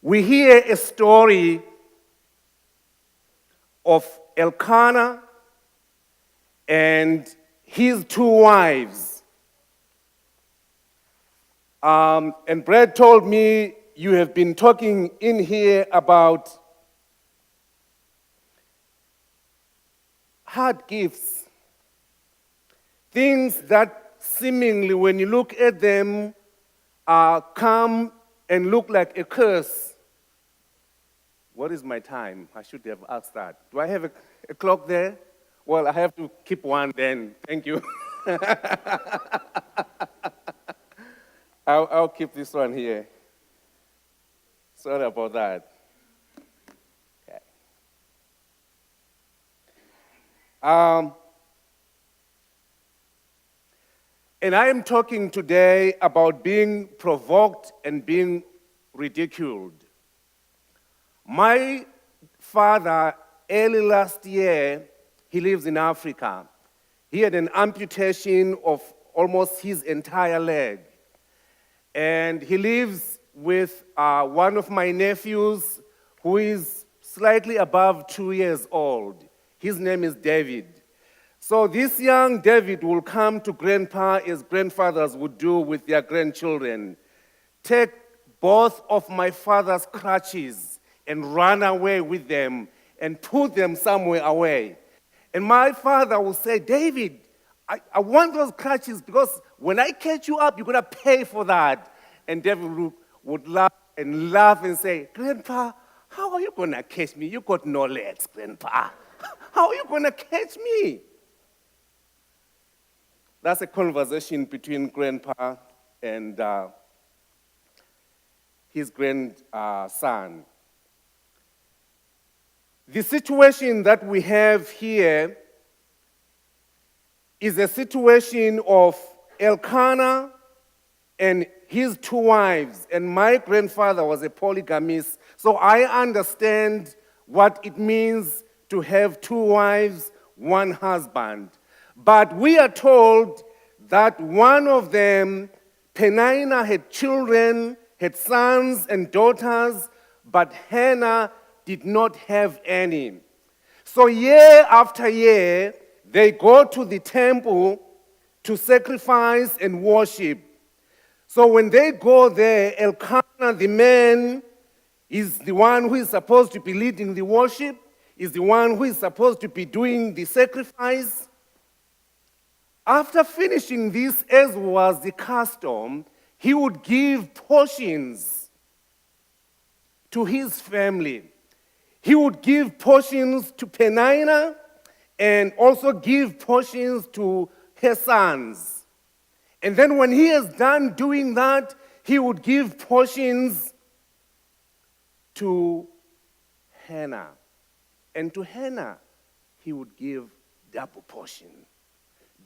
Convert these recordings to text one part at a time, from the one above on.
We hear a story of Elkanah and his two wives. And Brad told me you have been talking in here about hard gifts, things that seemingly, when you look at them, come and look like a curse. What is my time? I should have asked that. Do I have a clock there? Well, I have to keep one then. Thank you. I'll keep this one here. Sorry about that. Okay. And I am talking today about being provoked and being ridiculed. My father, early last year, he lives in Africa. He had an amputation of almost his entire leg. And he lives with one of my nephews who is slightly above 2 years old. His name is David. So this young David will come to grandpa as grandfathers would do with their grandchildren, take both of my father's crutches and run away with them and put them somewhere away. And my father will say, David, I want those crutches because when I catch you up, you're going to pay for that. And David would laugh and say, Grandpa, how are you going to catch me? You got no legs, Grandpa. How are you going to catch me? That's a conversation between Grandpa and his grandson. The situation that we have here is a situation of Elkanah and his two wives. And my grandfather was a polygamist, so I understand what it means to have two wives, one husband. But we are told that one of them, Peninnah, had children, had sons and daughters, but Hannah did not have any. So year after year, they go to the temple to sacrifice and worship. So when they go there, Elkanah, the man, is the one who is supposed to be leading the worship, is the one who is supposed to be doing the sacrifice. After finishing this, as was the custom, he would give portions to his family. He would give portions to Peninnah and also give portions to her sons. And then when he is done doing that, he would give portions to Hannah. And to Hannah, he would give double portion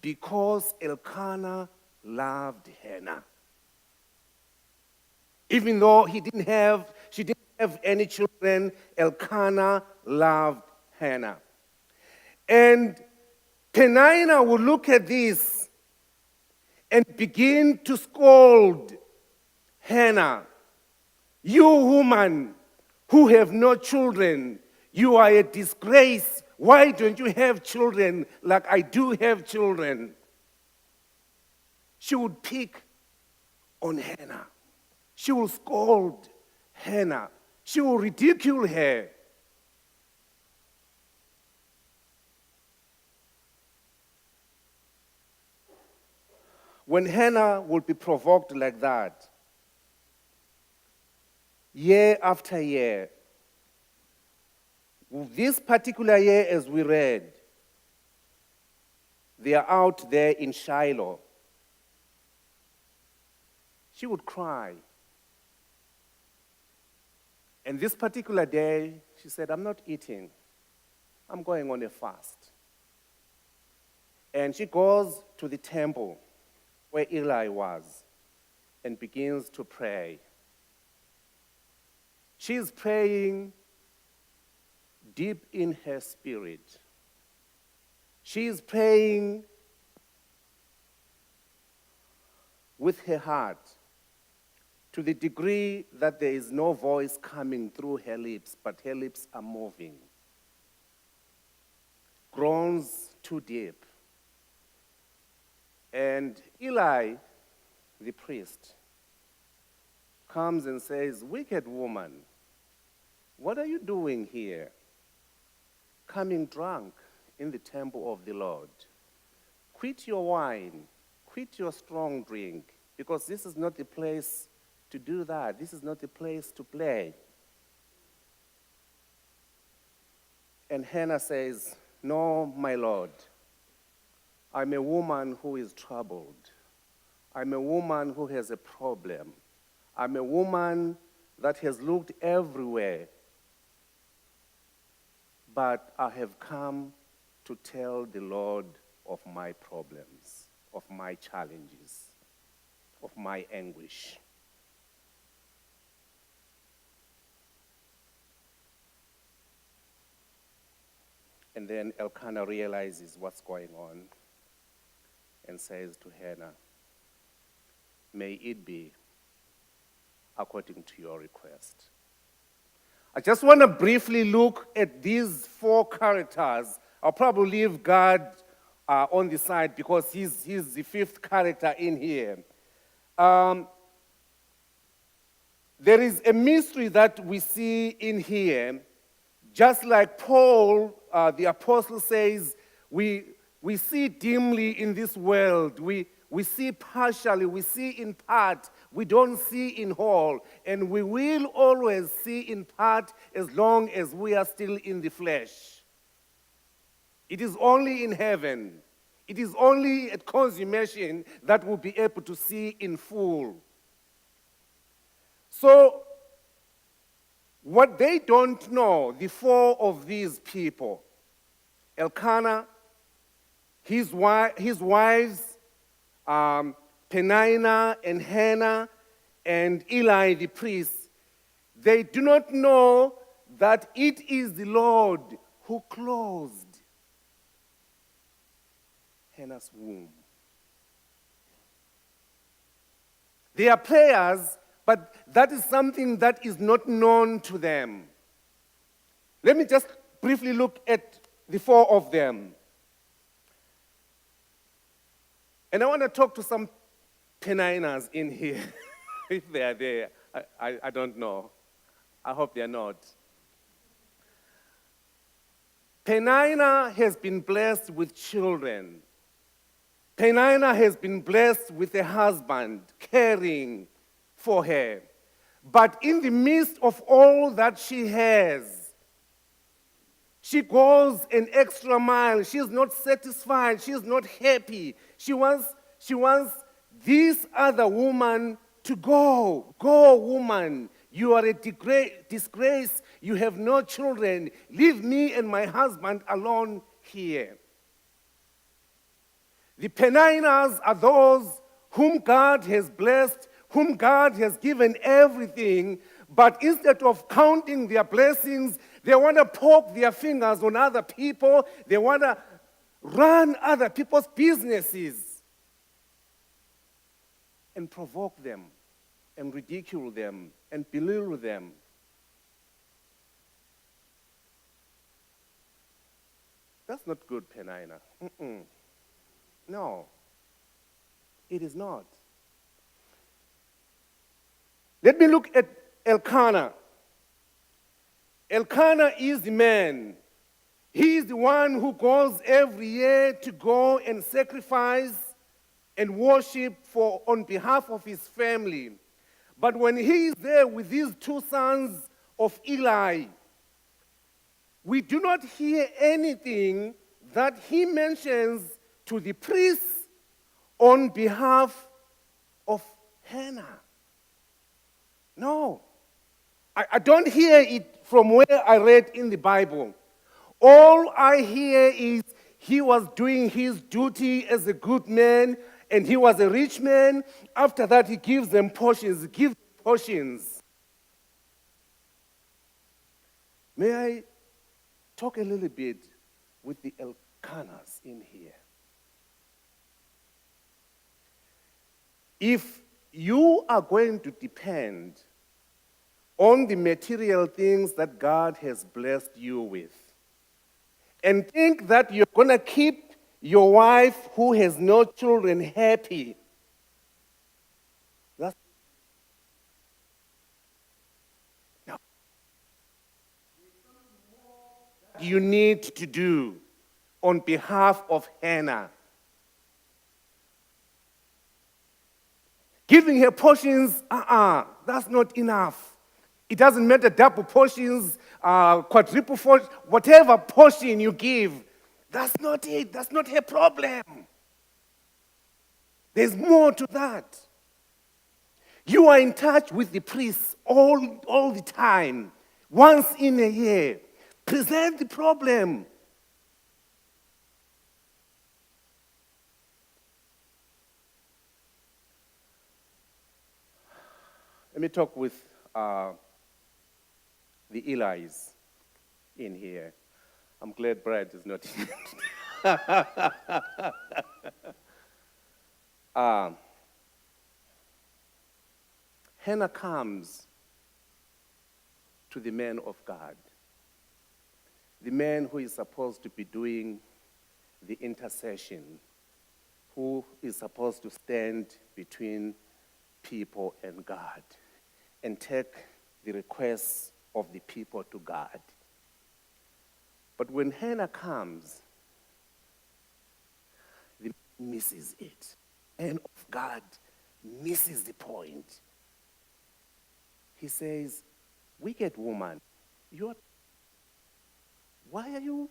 because Elkanah loved Hannah. Even though she didn't have any children, Elkanah loved Hannah. And Peninnah would look at this and begin to scold Hannah. You woman who have no children, you are a disgrace. Why don't you have children like I do have children? She would pick on Hannah. She will scold Hannah. She will ridicule her. When Hannah would be provoked like that, year after year, this particular year, as we read, they are out there in Shiloh. She would cry. And this particular day, she said, I'm not eating. I'm going on a fast. And she goes to the temple where Eli was and begins to pray. She is praying deep in her spirit. She is praying with her heart to the degree that there is no voice coming through her lips, but her lips are moving. Groans too deep. And Eli, the priest, comes and says, "Wicked woman, what are you doing here, coming drunk in the temple of the Lord? Quit your wine, quit your strong drink, because this is not the place to do that. This is not the place to play." And Hannah says, "No, my Lord, I'm a woman who is troubled. I'm a woman who has a problem. I'm a woman that has looked everywhere, but I have come to tell the Lord of my problems, of my challenges, of my anguish." And then Elkanah realizes what's going on and says to Hannah, "May it be according to your request." I just want to briefly look at these four characters. I'll probably leave God on the side because he's the fifth character in here. There is a mystery that we see in here. Just like Paul, the apostle, says, we see dimly in this world. We see partially, we see in part, we don't see in whole. And we will always see in part as long as we are still in the flesh. It is only in heaven, it is only at consummation that we'll be able to see in full. So, what they don't know, the four of these people, Elkanah, his wives, Peninnah and Hannah, and Eli the priest, they do not know that it is the Lord who closed Hannah's womb. They are prayers, but that is something that is not known to them. Let me just briefly look at the four of them. And I want to talk to some Peninnahs in here. If they are there, I don't know. I hope they are not. Peninnah has been blessed with children. Peninnah has been blessed with a husband caring for her. But in the midst of all that she has, she goes an extra mile. She is not satisfied. She is not happy. She wants this other woman to go. Go, woman. You are a disgrace. You have no children. Leave me and my husband alone here. The Peninnahs are those whom God has blessed, whom God has given everything, but instead of counting their blessings, they want to poke their fingers on other people. They want to run other people's businesses and provoke them and ridicule them and belittle them. That's not good, Peninnah. No, it is not. Let me look at Elkanah. Elkanah is the man. He is the one who goes every year to go and sacrifice and worship on behalf of his family. But when he is there with these two sons of Eli, we do not hear anything that he mentions to the priests on behalf of Hannah. No. I don't hear it from where I read in the Bible. All I hear is he was doing his duty as a good man, and he was a rich man. After that, he gives them portions. May I talk a little bit with the Elkanahs in here? If you are going to depend on the material things that God has blessed you with, and think that you're going to keep your wife who has no children happy. That's no. You need to do on behalf of Hannah. Giving her portions, that's not enough. It doesn't matter, double portions, quadruple portions, whatever portion you give, that's not it. That's not her problem. There's more to that. You are in touch with the priests all the time, once in a year. Present the problem. Let me talk with the Eli's in here. I'm glad Brad is not here. Hannah comes to the man of God, the man who is supposed to be doing the intercession, who is supposed to stand between people and God and take the requests of the people to God. But when Hannah comes, the man misses it. And of God misses the point. He says, wicked woman, why are you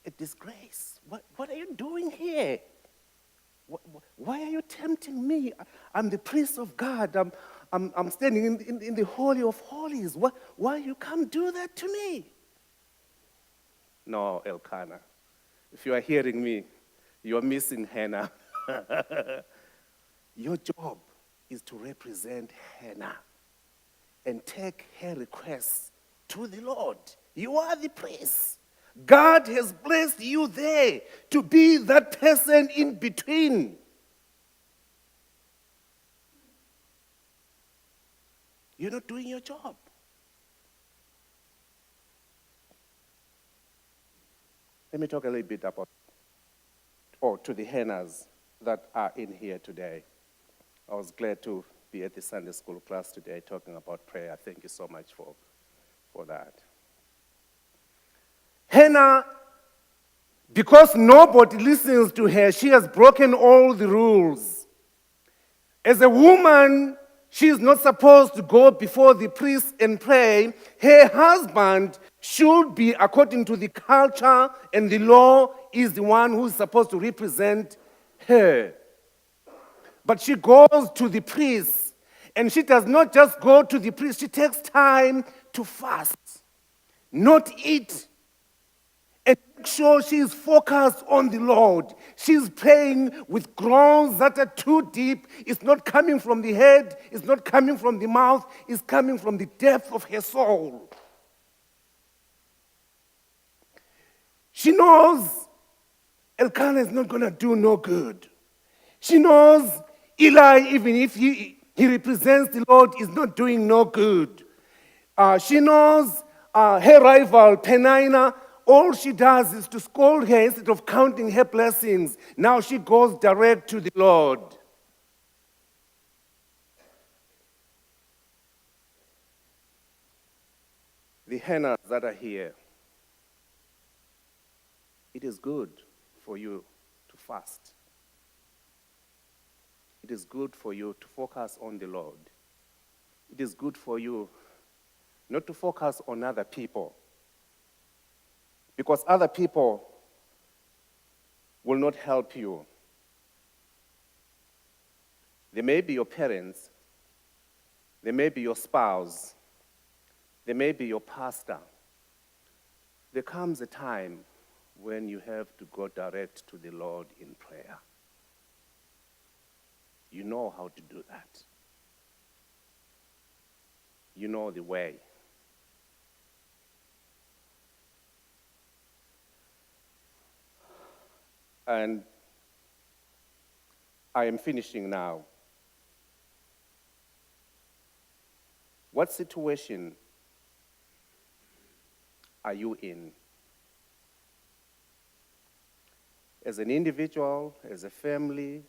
a disgrace? What are you doing here? Why are you tempting me? I'm the priest of God. I'm standing in the Holy of Holies. Why you come do that to me? No, Elkanah. If you are hearing me, you are missing Hannah. Your job is to represent Hannah and take her requests to the Lord. You are the priest. God has blessed you there to be that person in between. You're not doing your job. Let me talk a little bit about, to the Hannahs that are in here today. I was glad to be at the Sunday school class today talking about prayer. Thank you so much for that. Hannah, because nobody listens to her, she has broken all the rules. As a woman, she is not supposed to go before the priest and pray. Her husband should be, according to the culture and the law, is the one who is supposed to represent her. But she goes to the priest, and she does not just go to the priest, she takes time to fast, not eat, and make sure she is focused on the Lord. She's praying with groans that are too deep. It's not coming from the head, it's not coming from the mouth, it's coming from the depth of her soul. She knows Elkanah is not going to do no good. She knows Eli, even if he represents the Lord, is not doing no good. She knows her rival, Peninnah, all she does is to scold her instead of counting her blessings. Now she goes direct to the Lord. The Hannahs that are here, it is good for you to fast. It is good for you to focus on the Lord. It is good for you not to focus on other people, because other people will not help you. They may be your parents, they may be your spouse, they may be your pastor. There comes a time when you have to go direct to the Lord in prayer. You know how to do that. You know the way. And I am finishing now. What situation are you in? As an individual, as a family,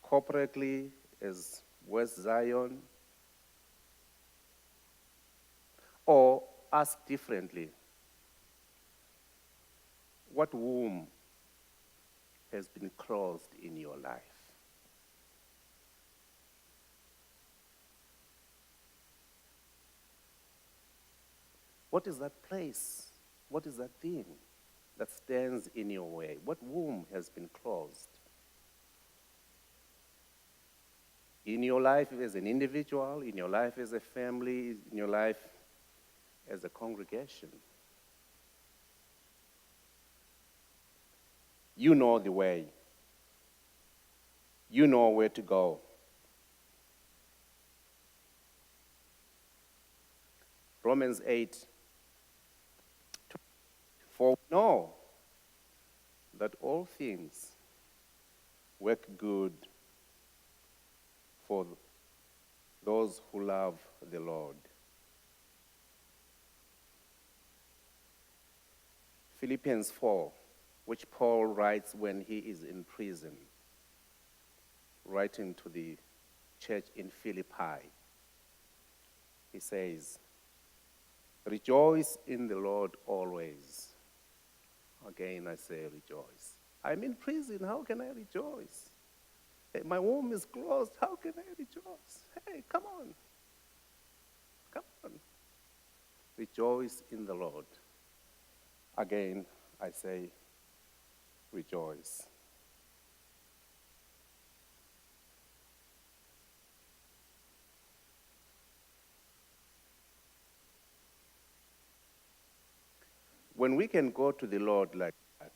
corporately, as West Zion? Or ask differently, what womb has been closed in your life? What is that place? What is that thing that stands in your way? What womb has been closed? In your life as an individual, in your life as a family, in your life as a congregation. You know the way. You know where to go. Romans 8, for we know that all things work good for those who love the Lord. Philippians 4, which Paul writes when he is in prison, writing to the church in Philippi. He says, rejoice in the Lord always. Again, I say rejoice. I'm in prison, how can I rejoice? Hey, my womb is closed, how can I rejoice? Hey, come on. Come on. Rejoice in the Lord. Again, I say rejoice. When we can go to the Lord like that,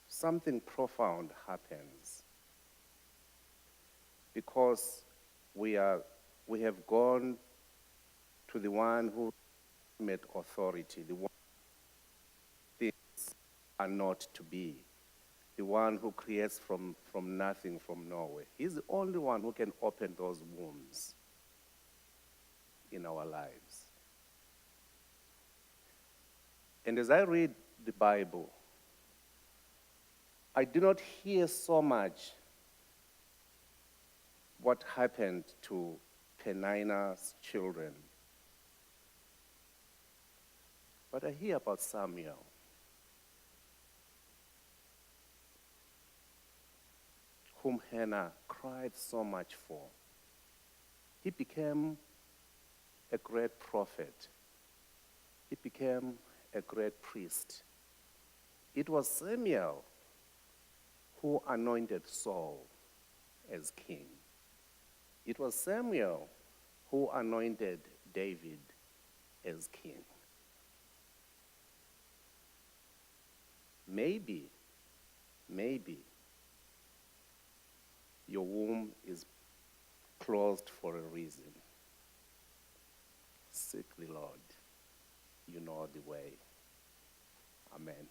something profound happens. Because we have gone to the one who made authority, the one things are not to be, the one who creates from nothing, from nowhere. He's the only one who can open those wombs in our lives. And as I read the Bible, I do not hear so much what happened to Penina's children, but I hear about Samuel, whom Hannah cried so much for. He became a great prophet. He became a great priest. It was Samuel who anointed Saul as king. It was Samuel who anointed David as king. Maybe your womb is closed for a reason. Seek the Lord. You know the way. Amen.